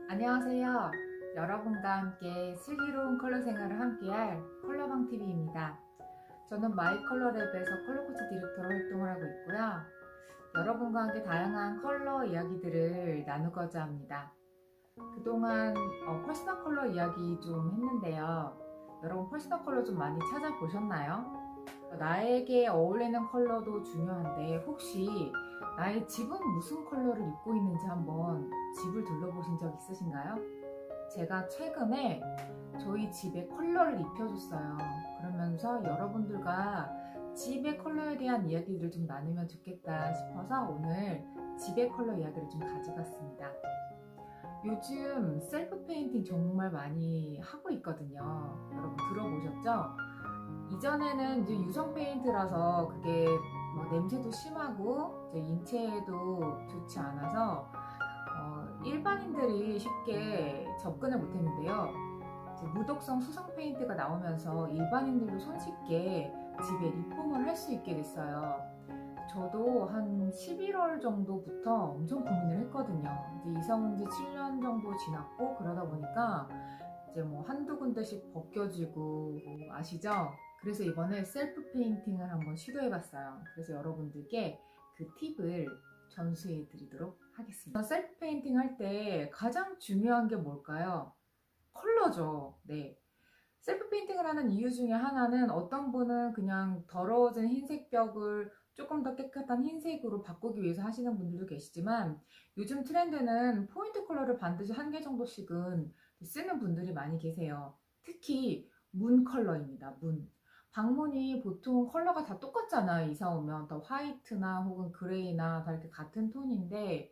안녕하세요. 여러분과 함께 슬기로운 컬러 생활을 함께할 컬러방TV입니다. 저는 마이컬러랩에서 컬러코치 디렉터로 활동을 하고 있고요. 여러분과 함께 다양한 컬러 이야기들을 나누고자 합니다. 그동안 퍼스널 컬러 이야기 좀 했는데요. 여러분 퍼스널 컬러 좀 많이 찾아보셨나요? 나에게 어울리는 컬러도 중요한데 혹시 나의 집은 무슨 컬러를 입고 있는지 한번 집을 둘러보신 적 있으신가요? 제가 최근에 저희 집에 컬러를 입혀줬어요. 그러면서 여러분들과 집의 컬러에 대한 이야기들을 좀 나누면 좋겠다 싶어서 오늘 집의 컬러 이야기를 좀 가져갔습니다. 요즘 셀프 페인팅 정말 많이 하고 있거든요. 여러분 들어보셨죠? 이전에는 이제 유성 페인트라서 그게 뭐 냄새도 심하고 이제 인체에도 좋지 않아서 일반인들이 쉽게 접근을 못했는데요. 이제 무독성 수성 페인트가 나오면서 일반인들도 손쉽게 집에 리폼을 할 수 있게 됐어요. 저도 한 11월 정도부터 엄청 고민을 했거든요. 이제 이사 온 지 7년 정도 지났고 그러다 보니까 이제 뭐 한두 군데씩 벗겨지고 아시죠? 그래서 이번에 셀프 페인팅을 한번 시도해봤어요. 그래서 여러분들께 그 팁을 전수해 드리도록 하겠습니다. 셀프 페인팅 할 때 가장 중요한 게 뭘까요? 컬러죠. 네. 셀프 페인팅을 하는 이유 중에 하나는 어떤 분은 그냥 더러워진 흰색 벽을 조금 더 깨끗한 흰색으로 바꾸기 위해서 하시는 분들도 계시지만 요즘 트렌드는 포인트 컬러를 반드시 한 개 정도씩은 쓰는 분들이 많이 계세요. 특히 문 컬러입니다. 문. 방문이 보통 컬러가 다 똑같잖아요. 이사 오면 더 화이트나 혹은 그레이나 다 이렇게 같은 톤인데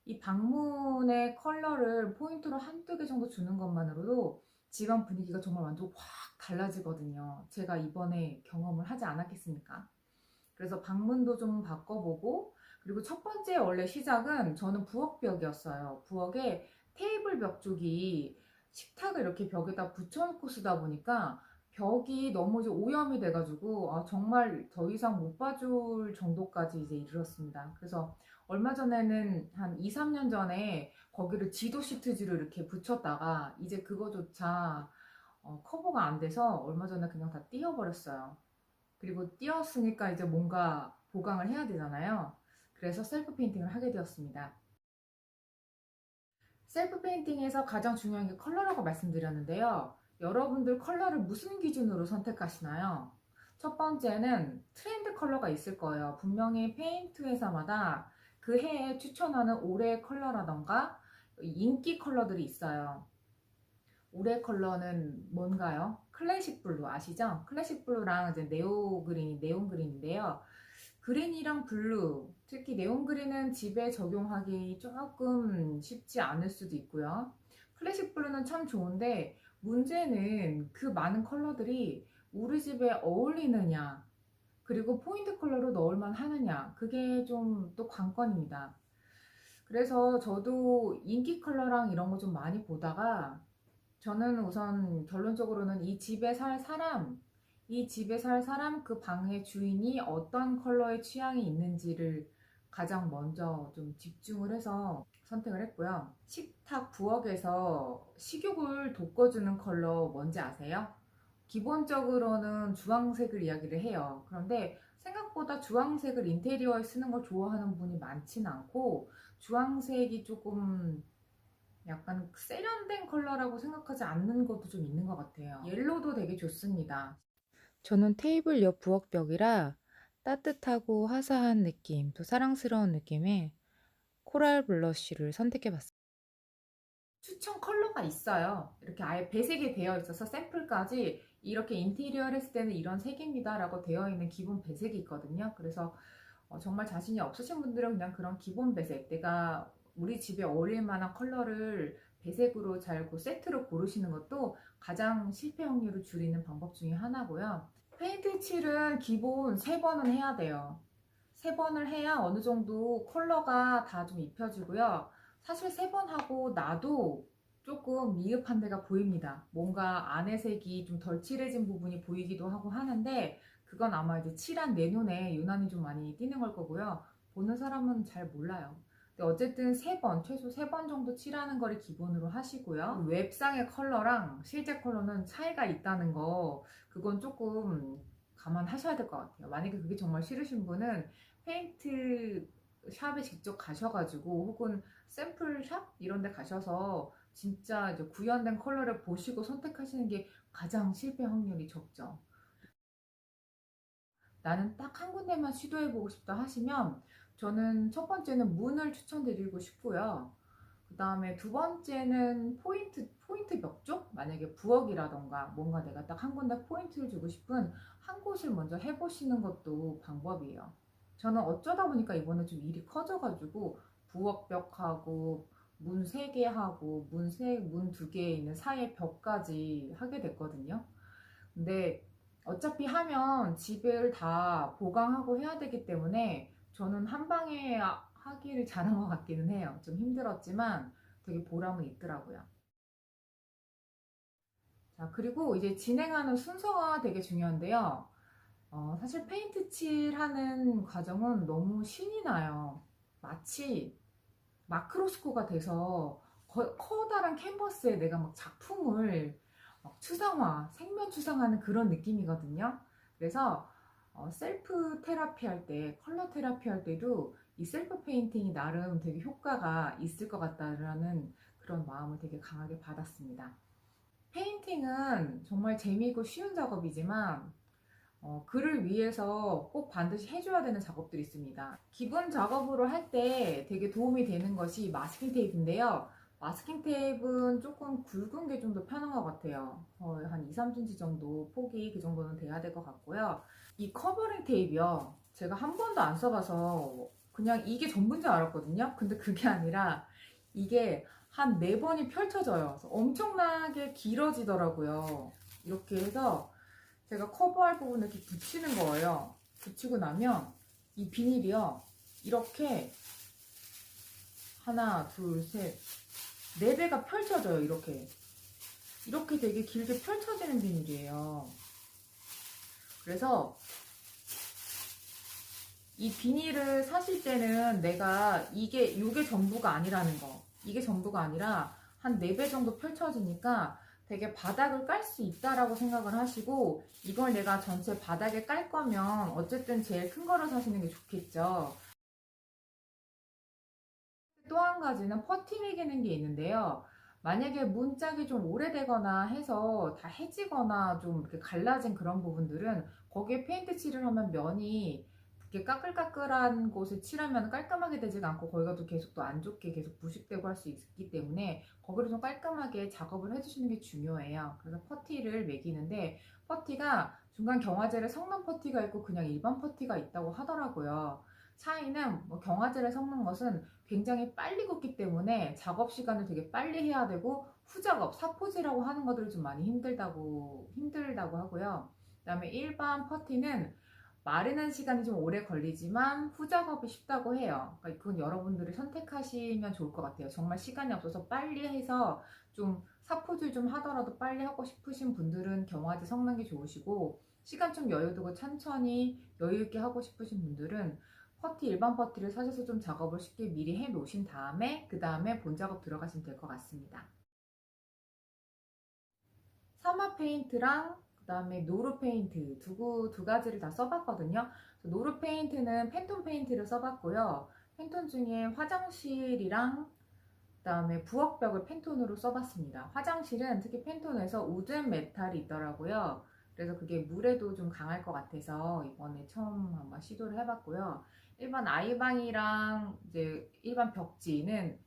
이 방문의 컬러를 포인트로 한두 개 정도 주는 것만으로도 집안 분위기가 정말 완전 확 달라지거든요. 제가 이번에 경험을 하지 않았겠습니까? 그래서 방문도 좀 바꿔보고 그리고 첫 번째 원래 시작은 저는 부엌벽이었어요. 부엌에 테이블 벽 쪽이 식탁을 이렇게 벽에다 붙여놓고 쓰다 보니까 벽이 너무 이제 오염이 돼가지고 정말 더 이상 못 봐줄 정도까지 이제 이르렀습니다. 그래서 얼마 전에는 한 2, 3년 전에 거기를 지도 시트지로 이렇게 붙였다가 이제 그거조차 커버가 안 돼서 얼마 전에 그냥 다 띄워버렸어요. 그리고 띄웠으니까 이제 뭔가 보강을 해야 되잖아요. 그래서 셀프 페인팅을 하게 되었습니다. 셀프 페인팅에서 가장 중요한 게 컬러라고 말씀드렸는데요. 여러분들 컬러를 무슨 기준으로 선택하시나요? 첫 번째는 트렌드 컬러가 있을 거예요. 분명히 페인트 회사마다 그 해에 추천하는 올해의 컬러라던가 인기 컬러들이 있어요. 올해 컬러는 뭔가요? 클래식 블루 아시죠? 클래식 블루랑 이제 네온 그린인데요. 그린이랑 블루, 특히 네온 그린은 집에 적용하기 조금 쉽지 않을 수도 있고요. 클래식 블루는 참 좋은데 문제는 그 많은 컬러들이 우리 집에 어울리느냐, 그리고 포인트 컬러로 넣을만 하느냐, 그게 좀 또 관건입니다. 그래서 저도 인기 컬러랑 이런 거 좀 많이 보다가 저는 우선 결론적으로는 이 집에 살 사람, 그 방의 주인이 어떤 컬러의 취향이 있는지를 가장 먼저 좀 집중을 해서 선택을 했고요. 식탁 부엌에서 식욕을 돋궈주는 컬러 뭔지 아세요? 기본적으로는 주황색을 이야기를 해요. 그런데 생각보다 주황색을 인테리어에 쓰는 걸 좋아하는 분이 많지는 않고 주황색이 조금 약간 세련된 컬러라고 생각하지 않는 것도 좀 있는 것 같아요. 옐로도 되게 좋습니다. 저는 테이블 옆 부엌벽이라 따뜻하고 화사한 느낌, 또 사랑스러운 느낌의 코랄 블러쉬를 선택해봤어요. 추천 컬러가 있어요. 이렇게 아예 배색이 되어 있어서 샘플까지 이렇게 인테리어를 했을 때는 이런 색입니다 라고 되어 있는 기본 배색이 있거든요. 그래서 정말 자신이 없으신 분들은 그냥 그런 기본 배색, 내가 우리 집에 어울릴 만한 컬러를 배색으로 잘 세트로 고르시는 것도 가장 실패 확률을 줄이는 방법 중에 하나고요. 페인트 칠은 기본 3번은 해야 돼요. 3번을 해야 어느 정도 컬러가 다 좀 입혀지고요. 사실 3번 하고 나도 조금 미흡한 데가 보입니다. 뭔가 안에 색이 좀 덜 칠해진 부분이 보이기도 하고 하는데 그건 아마 이제 칠한 내 눈에 유난히 좀 많이 띄는 걸 거고요. 보는 사람은 잘 몰라요. 근데 어쨌든 최소 3번 정도 칠하는 거를 기본으로 하시고요. 웹상의 컬러랑 실제 컬러는 차이가 있다는 거, 그건 조금 감안하셔야 될 것 같아요. 만약에 그게 정말 싫으신 분은 페인트 샵에 직접 가셔가지고 혹은 샘플샵 이런 데 가셔서 진짜 이제 구현된 컬러를 보시고 선택하시는 게 가장 실패 확률이 적죠. 나는 딱 한 군데만 시도해보고 싶다 하시면 저는 첫 번째는 문을 추천드리고 싶고요. 그 다음에 두 번째는 포인트 벽 쪽? 만약에 부엌이라던가 뭔가 내가 딱 한 군데 포인트를 주고 싶은 한 곳을 먼저 해보시는 것도 방법이에요. 저는 어쩌다 보니까 이번에 좀 일이 커져가지고 부엌 벽하고 문 3개 하고 문 2개에 있는 사이에 벽까지 하게 됐거든요. 근데 어차피 하면 집을 다 보강하고 해야 되기 때문에 저는 한 방에 하기를 잘한 것 같기는 해요. 좀 힘들었지만 되게 보람은 있더라고요. 자, 그리고 이제 진행하는 순서가 되게 중요한데요. 사실 페인트 칠하는 과정은 너무 신이 나요. 마치 마크로스코가 돼서 커다란 캔버스에 내가 막 작품을 막 생면 추상하는 그런 느낌이거든요. 그래서 셀프 테라피 할 때, 컬러 테라피 할 때도 이 셀프 페인팅이 나름 되게 효과가 있을 것 같다라는 그런 마음을 되게 강하게 받았습니다. 페인팅은 정말 재미있고 쉬운 작업이지만 글을 위해서 꼭 반드시 해줘야 되는 작업들이 있습니다. 기본 작업으로 할 때 되게 도움이 되는 것이 마스킹 테이프인데요. 마스킹 테이프는 조금 굵은 게 좀 더 편한 것 같아요. 거의 한 2, 3cm 정도 폭이 그 정도는 돼야 될 것 같고요. 이 커버링 테이프요. 제가 한 번도 안 써봐서 그냥 이게 전부인 줄 알았거든요. 근데 그게 아니라 이게 한 4번이 펼쳐져요. 그래서 엄청나게 길어지더라고요. 이렇게 해서 제가 커버할 부분을 이렇게 붙이는 거예요. 붙이고 나면 이 비닐이요. 이렇게 하나, 둘, 셋, 4배가 펼쳐져요. 이렇게 되게 길게 펼쳐지는 비닐이에요. 그래서 이 비닐을 사실 때는 내가 요게 전부가 아니라는 거. 이게 전부가 아니라 한 4배 정도 펼쳐지니까 되게 바닥을 깔 수 있다라고 생각을 하시고, 이걸 내가 전체 바닥에 깔 거면 어쨌든 제일 큰 거를 사시는 게 좋겠죠. 또 한 가지는 퍼티 매기는 게 있는데요. 만약에 문짝이 좀 오래되거나 해서 다 해지거나 좀 이렇게 갈라진 그런 부분들은 거기에 페인트 칠을 하면 면이 이렇게 까끌까끌한 곳을 칠하면 깔끔하게 되지가 않고 거기가 또 계속 또 안 좋게 계속 부식되고 할 수 있기 때문에 거기를 좀 깔끔하게 작업을 해주시는 게 중요해요. 그래서 퍼티를 매기는데 퍼티가 중간 경화제를 섞는 퍼티가 있고 그냥 일반 퍼티가 있다고 하더라고요. 차이는 뭐 경화제를 섞는 것은 굉장히 빨리 굽기 때문에 작업 시간을 되게 빨리 해야 되고 후작업, 사포질하고 하는 것들이 좀 많이 힘들다고 하고요. 그다음에 일반 퍼티는 마르는 시간이 좀 오래 걸리지만 후작업이 쉽다고 해요. 그러니까 그건 여러분들이 선택하시면 좋을 것 같아요. 정말 시간이 없어서 빨리 해서 좀 사포질 좀 하더라도 빨리 하고 싶으신 분들은 경화제 섞는 게 좋으시고, 시간 좀 여유 두고 천천히 여유 있게 하고 싶으신 분들은 일반 퍼티를 사셔서 좀 작업을 쉽게 미리 해 놓으신 다음에 그 다음에 본 작업 들어가시면 될 것 같습니다. 사마 페인트랑 그 다음에 노루 페인트 두 가지를 다 써봤거든요. 노루 페인트는 팬톤 페인트를 써봤고요. 팬톤 중에 화장실이랑 그 다음에 부엌벽을 팬톤으로 써봤습니다. 화장실은 특히 팬톤에서 우드 메탈이 있더라고요. 그래서 그게 물에도 좀 강할 것 같아서 이번에 처음 한번 시도를 해봤고요. 일반 아이방이랑 이제 일반 벽지는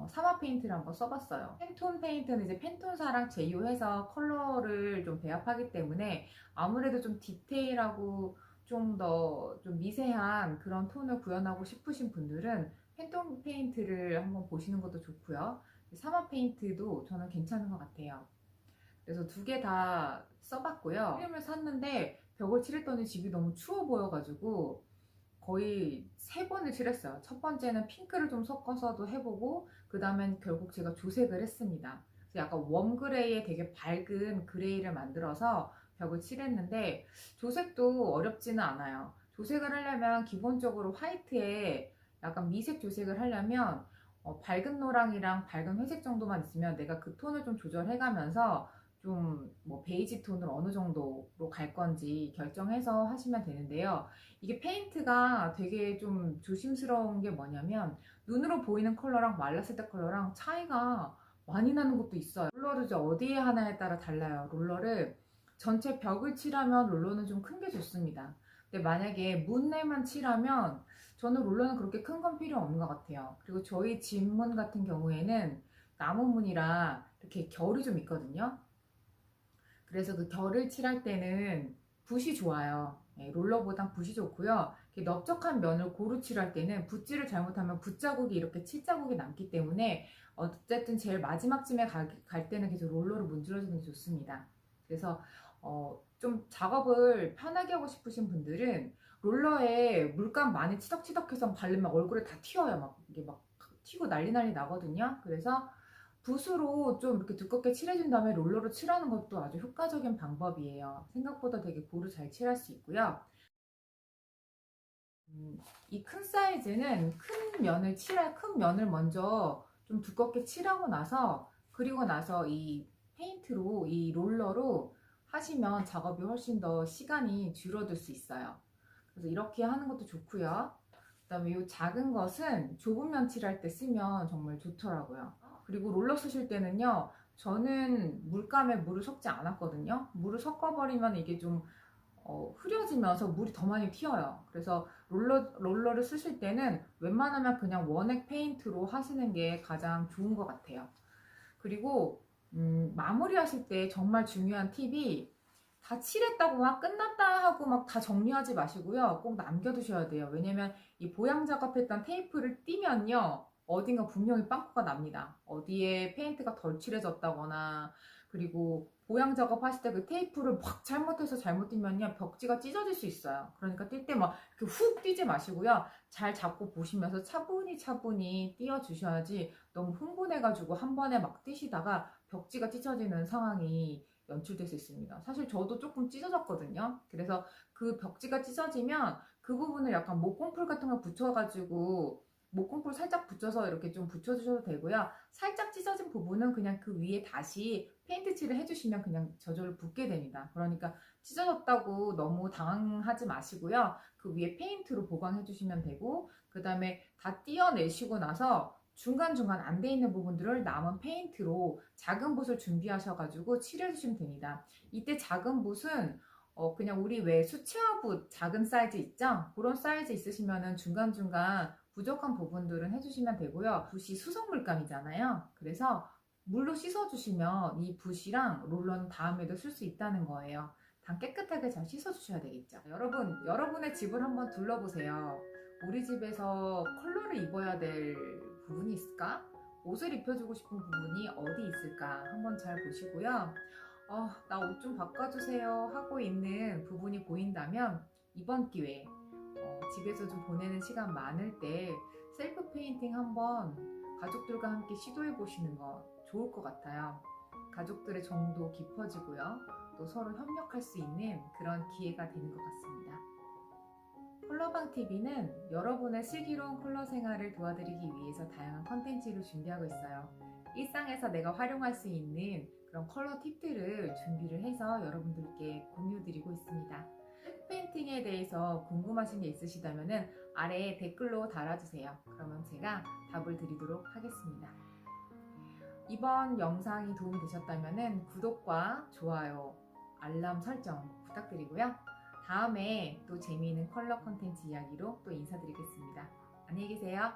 사마 페인트를 한번 써봤어요. 팬톤 페인트는 이제 팬톤사랑 제휴해서 컬러를 좀 배합하기 때문에 아무래도 좀 디테일하고 좀 더 좀 미세한 그런 톤을 구현하고 싶으신 분들은 팬톤 페인트를 한번 보시는 것도 좋고요. 사마 페인트도 저는 괜찮은 것 같아요. 그래서 2개 다 써봤고요. 필름을 샀는데 벽을 칠했더니 집이 너무 추워 보여가지고 거의 3번을 칠했어요. 첫 번째는 핑크를 좀 섞어서도 해보고 그 다음엔 결국 제가 조색을 했습니다. 그래서 약간 웜그레이에 되게 밝은 그레이를 만들어서 벽을 칠했는데 조색도 어렵지는 않아요. 조색을 하려면 기본적으로 화이트에 약간 미색 조색을 하려면 밝은 노랑이랑 밝은 회색 정도만 있으면 내가 그 톤을 좀 조절해가면서 좀 뭐 베이지 톤을 어느 정도로 갈 건지 결정해서 하시면 되는데요. 이게 페인트가 되게 좀 조심스러운 게 뭐냐면 눈으로 보이는 컬러랑 말랐을 때 컬러랑 차이가 많이 나는 것도 있어요. 롤러를 이제 어디에 하나에 따라 달라요. 롤러를 전체 벽을 칠하면 롤러는 좀 큰 게 좋습니다. 근데 만약에 문에만 칠하면 저는 롤러는 그렇게 큰 건 필요 없는 것 같아요. 그리고 저희 집 문 같은 경우에는 나무 문이라 이렇게 결이 좀 있거든요. 그래서 그 결을 칠할 때는 붓이 좋아요. 예, 롤러보단 붓이 좋고요. 이렇게 넓적한 면을 고루 칠할 때는 붓질을 잘못하면 붓자국이 이렇게 칠자국이 남기 때문에 어쨌든 제일 마지막쯤에 갈 때는 계속 롤러로 문질러주는 게 좋습니다. 그래서 좀 작업을 편하게 하고 싶으신 분들은 롤러에 물감 많이 치덕치덕해서 바르면 얼굴에 다 튀어요. 막 이게 막 튀고 난리 나거든요. 그래서 붓으로 좀 이렇게 두껍게 칠해준 다음에 롤러로 칠하는 것도 아주 효과적인 방법이에요. 생각보다 되게 고루 잘 칠할 수 있고요. 이 큰 사이즈는 큰 면을 먼저 좀 두껍게 칠하고 나서 그리고 나서 이 페인트로 이 롤러로 하시면 작업이 훨씬 더 시간이 줄어들 수 있어요. 그래서 이렇게 하는 것도 좋고요. 그다음에 이 작은 것은 좁은 면 칠할 때 쓰면 정말 좋더라고요. 그리고 롤러 쓰실 때는요. 저는 물감에 물을 섞지 않았거든요. 물을 섞어버리면 이게 좀 흐려지면서 물이 더 많이 튀어요. 그래서 롤러를 쓰실 때는 웬만하면 그냥 원액 페인트로 하시는 게 가장 좋은 것 같아요. 그리고 마무리하실 때 정말 중요한 팁이 다 칠했다고 막 끝났다 하고 막 다 정리하지 마시고요. 꼭 남겨두셔야 돼요. 왜냐면 이 보양 작업했던 테이프를 띄면요. 어딘가 분명히 빵꾸가 납니다. 어디에 페인트가 덜 칠해졌다거나 그리고 보양 작업하실 때 그 테이프를 막 잘못 띄면요. 벽지가 찢어질 수 있어요. 그러니까 뛸 때 막 이렇게 훅 띄지 마시고요. 잘 잡고 보시면서 차분히 띄워주셔야지 너무 흥분해가지고 한 번에 막 띄시다가 벽지가 찢어지는 상황이 연출될 수 있습니다. 사실 저도 조금 찢어졌거든요. 그래서 그 벽지가 찢어지면 그 부분을 약간 목공풀 같은 걸 붙여가지고 목공풀 살짝 붙여서 이렇게 좀 붙여주셔도 되고요. 살짝 찢어진 부분은 그냥 그 위에 다시 페인트 칠을 해주시면 그냥 저절로 붙게 됩니다. 그러니까 찢어졌다고 너무 당황하지 마시고요. 그 위에 페인트로 보강해 주시면 되고 그 다음에 다 띄어내시고 나서 중간중간 안 돼 있는 부분들을 남은 페인트로 작은 붓을 준비하셔가지고 칠해 주시면 됩니다. 이때 작은 붓은 그냥 우리 왜 수채화 붓 작은 사이즈 있죠? 그런 사이즈 있으시면은 중간중간 부족한 부분들은 해주시면 되고요. 붓이 수성 물감이잖아요. 그래서 물로 씻어주시면 이 붓이랑 롤러는 다음에도 쓸 수 있다는 거예요. 단 깨끗하게 잘 씻어주셔야 되겠죠. 여러분의 집을 한번 둘러보세요. 우리 집에서 컬러를 입어야 될 부분이 있을까? 옷을 입혀주고 싶은 부분이 어디 있을까? 한번 잘 보시고요. 나 옷 좀 바꿔주세요 하고 있는 부분이 보인다면 이번 기회에 집에서 좀 보내는 시간 많을 때 셀프 페인팅 한번 가족들과 함께 시도해 보시는 거 좋을 것 같아요. 가족들의 정도 깊어지고요. 또 서로 협력할 수 있는 그런 기회가 되는 것 같습니다. 컬러방 TV는 여러분의 슬기로운 컬러 생활을 도와드리기 위해서 다양한 컨텐츠를 준비하고 있어요. 일상에서 내가 활용할 수 있는 그런 컬러 팁들을 준비를 해서 여러분들께 공유드리고 있습니다. 페인팅에 대해서 궁금하신 게 있으시다면 아래에 댓글로 달아주세요. 그러면 제가 답을 드리도록 하겠습니다. 이번 영상이 도움이 되셨다면 구독과 좋아요, 알람 설정 부탁드리고요. 다음에 또 재미있는 컬러 콘텐츠 이야기로 또 인사드리겠습니다. 안녕히 계세요.